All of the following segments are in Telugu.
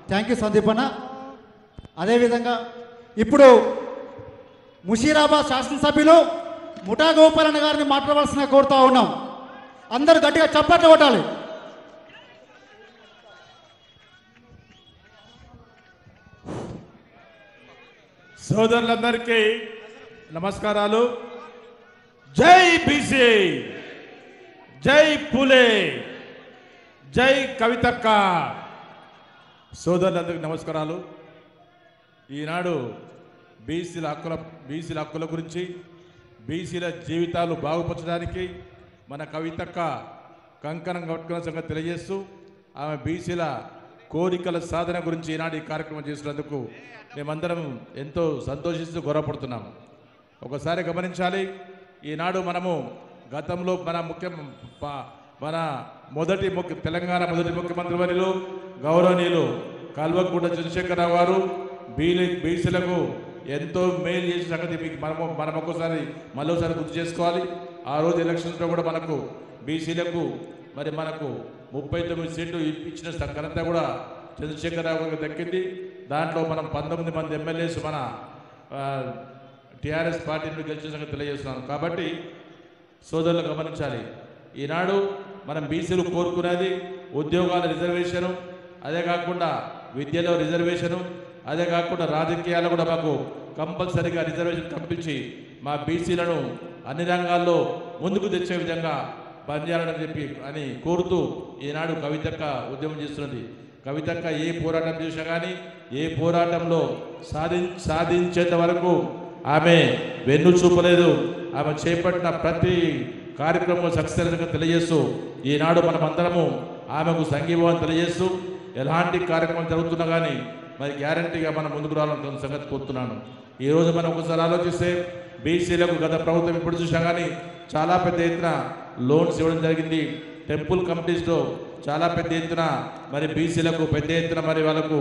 థ్యాంక్ యూ సందీప్ అన్న. అదేవిధంగా ఇప్పుడు ముషీరాబాద్ శాసనసభ్యులు ముఠా గోపాలన్న గారిని మాట్లాడవలసిన కోరుతా ఉన్నాం. అందరూ గట్టిగా చప్పట్లు కొట్టాలి. సోదరులందరికీ నమస్కారాలు. జై బీసీ, జై పూలే, జై కవితక్క. సోదరులందరికీ నమస్కారాలు. ఈనాడు బీసీల హక్కుల గురించి, బీసీల జీవితాలు బాగుపరచడానికి మన కవితక్క కంకణం కట్టుకున్న సంగతి తెలియజేస్తూ ఆమె బీసీల కోరికల సాధన గురించి ఈనాడు ఈ కార్యక్రమం చేసినందుకు మేమందరం ఎంతో సంతోషిస్తూ గౌరవపడుతున్నాము. ఒకసారి గమనించాలి, ఈనాడు మనము గతంలో తెలంగాణ మొదటి ముఖ్యమంత్రి వర్యులు గౌరవనీయులు కల్వకుంట్ల చంద్రశేఖరరావు గారు బీసీలకు ఎంతో మేలు చేసిన సంగతి మీకు మనం ఒక్కసారి మళ్ళీసారి గుర్తు చేసుకోవాలి. ఆ రోజు ఎలక్షన్స్లో కూడా మనకు బీసీలకు మనకు 39 సీట్లు ఇచ్చిన ఘనత కూడా చంద్రశేఖరరావు గారికి దక్కింది. దాంట్లో మనం 19 మంది ఎమ్మెల్యేస్ మన టీఆర్ఎస్ పార్టీ నుండి గెలిచిన సంగతి తెలియజేస్తున్నాను. కాబట్టి సోదరులు గమనించాలి, ఈనాడు మనం బీసీలు కోరుకునేది ఉద్యోగాల రిజర్వేషను, అదే కాకుండా విద్యలో రిజర్వేషను, అదే కాకుండా రాజకీయాలు కూడా మాకు కంపల్సరీగా రిజర్వేషన్ కల్పించి మా బీసీలను అన్ని రంగాల్లో ముందుకు తెచ్చే విధంగా పనిచేయాలని చెప్పి కోరుతూ ఈనాడు కవితక్క ఉద్యమం చేస్తున్నది. కవితక్క ఏ పోరాటం చేసినా కానీ ఏ పోరాటంలో సాధించేంత వరకు ఆమె వెన్ను చూపలేదు. ఆమె చేపట్టిన ప్రతి కార్యక్రమం సక్సెస్గా తెలియజేస్తూ ఈనాడు మనమందరము ఆమెకు సంఘీభావం తెలియజేస్తూ ఎలాంటి కార్యక్రమం జరుగుతున్నా కానీ గ్యారంటీగా మనం ముందుకు రావాలని సంగతి కోరుతున్నాను. ఈరోజు మనం ఒకసారి ఆలోచిస్తే బీసీలకు గత ప్రభుత్వం ఇప్పుడు చూసినా కానీ చాలా పెద్ద ఎత్తున లోన్స్ ఇవ్వడం జరిగింది. టెంపుల్ కమిటీస్లో చాలా పెద్ద ఎత్తున బీసీలకు పెద్ద ఎత్తున వాళ్ళకు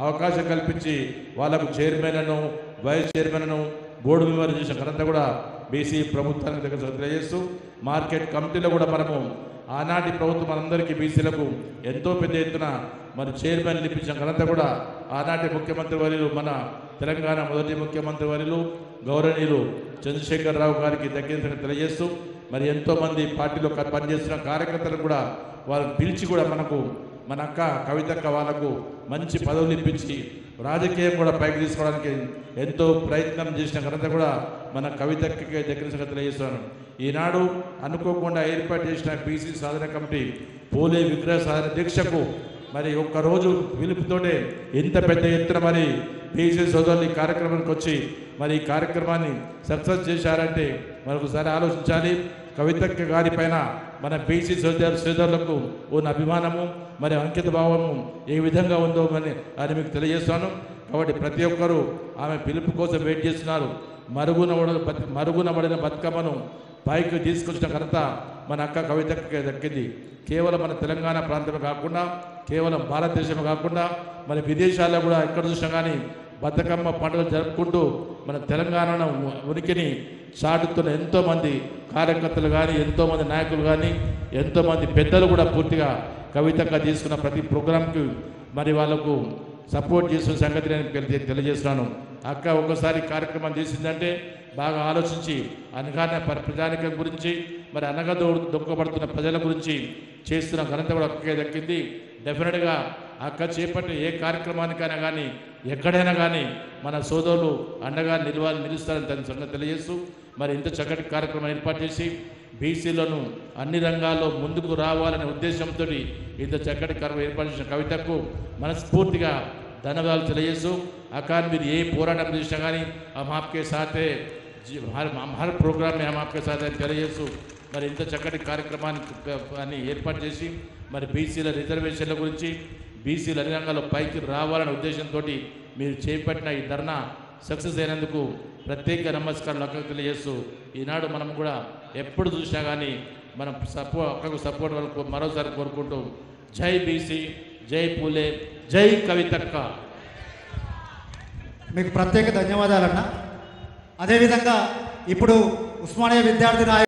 అవకాశం కల్పించి వాళ్ళకు చైర్మన్ను, వైస్ చైర్మన్ను, బోర్డు మెంబర్లు చేసిన ఘనత కూడా బీసీ ప్రభుత్వానికి దగ్గర తెలియజేస్తూ మార్కెట్ కమిటీలో కూడా మనము ఆనాటి ప్రభుత్వం మనందరికీ బీసీలకు ఎంతో పెద్ద ఎత్తున చైర్మన్లు ఇప్పించిన ఘనత కూడా ఆనాటి ముఖ్యమంత్రి వర్యులు మన తెలంగాణ మొదటి ముఖ్యమంత్రి వర్యులు గౌరవనీయులు చంద్రశేఖరరావు గారికి దక్కిన తెలియజేస్తూ ఎంతోమంది పార్టీలో పనిచేస్తున్న కార్యకర్తలు కూడా వాళ్ళని పిలిచి కూడా మన అక్క కవితక్క వాళ్ళకు మంచి పదవులు ఇప్పించి రాజకీయం కూడా పైకి తీసుకోవడానికి ఎంతో ప్రయత్నం చేసిన ఘనత కూడా మన కవితక్కకి దగ్గర తెలియజేస్తున్నాను. ఈనాడు అనుకోకుండా ఏర్పాటు చేసిన బీసీ సాధన కమిటీ పూలే విగ్రహ సాధన దీక్షకు ఒక్కరోజు పిలుపుతోటే ఇంత పెద్ద ఎత్తున బీసీ సోదరులు ఈ కార్యక్రమానికి వచ్చి ఈ కార్యక్రమాన్ని సక్సెస్ చేశారంటే మరొకసారి ఆలోచించాలి. కవితక్క గారి పైన మన బీసీ సోదరులకు ఉన్న అభిమానము అంకిత భావము ఏ విధంగా ఉందో అని మీకు తెలియజేస్తాను. కాబట్టి ప్రతి ఒక్కరూ ఆమె పిలుపు కోసం వెయిట్ చేస్తున్నారు. మరుగునబడిన బతుకమ్మను పైకి తీసుకొచ్చిన ఘనత మన అక్క కవితక్కకే దక్కింది. కేవలం మన తెలంగాణ ప్రాంతమే కాకుండా, కేవలం భారతదేశమే కాకుండా విదేశాల్లో కూడా ఎక్కడ చూసినా కానీ బతుకమ్మ పండుగలు జరుపుకుంటూ మన తెలంగాణ ఉనికిని చాటుతున్న ఎంతోమంది కార్యకర్తలు కానీ, ఎంతోమంది నాయకులు కానీ, ఎంతోమంది పెద్దలు కూడా పూర్తిగా కవితక్క తీసుకున్న ప్రతి ప్రోగ్రాంకి వాళ్ళకు సపోర్ట్ చేస్తున్న సంగతి నేను తెలియజేస్తున్నాను. అక్క ఒక్కసారి కార్యక్రమం చేసిందంటే బాగా ఆలోచించి అనగానే ప్రజానికం గురించి అనగా దొక్కబడుతున్న ప్రజల గురించి చేస్తున్న ఘనత కూడా అక్కకే దక్కింది. డెఫినెట్గా అక్క చేపట్టే ఏ కార్యక్రమానికైనా కానీ ఎక్కడైనా కానీ మన సోదరులు అండగా నిలుస్తారని తన సంగతి తెలియజేస్తూ ఇంత చక్కటి కార్యక్రమం ఏర్పాటు చేసి బీసీలను అన్ని రంగాల్లో ముందుకు రావాలనే ఉద్దేశంతో ఇంత చక్కటి కార్యక్రమం ఏర్పాటు చేసిన కవితకు మనస్ఫూర్తిగా ధన్యవాదాలు తెలియజేస్తూ అక్క మీరు ఏ పోరాటం చేసినా కానీ हम आपके साथ है, हर प्रोग्राम में हम आपके साथ है తెలియజేస్తూ ఇంత చక్కటి కార్యక్రమాన్ని ఏర్పాటు చేసి బీసీల రిజర్వేషన్ల గురించి బీసీల అన్ని రంగాల్లో పైకి రావాలనే ఉద్దేశంతో మీరు చేపట్టిన ఈ ధర్నా సక్సెస్ అయినందుకు ప్రత్యేక నమస్కారాలు అక్కకు తెలియజేస్తూ ఈనాడు మనం కూడా ఎప్పుడు చూసినా కానీ అక్కకు సపోర్ట్ వాళ్ళకు మరోసారి కోరుకుంటూ జై బీసీ, జై పూలే, జై కవితక్క. మీకు ప్రత్యేక ధన్యవాదాలన్న. అదేవిధంగా ఇప్పుడు ఉస్మానియా విద్యార్థి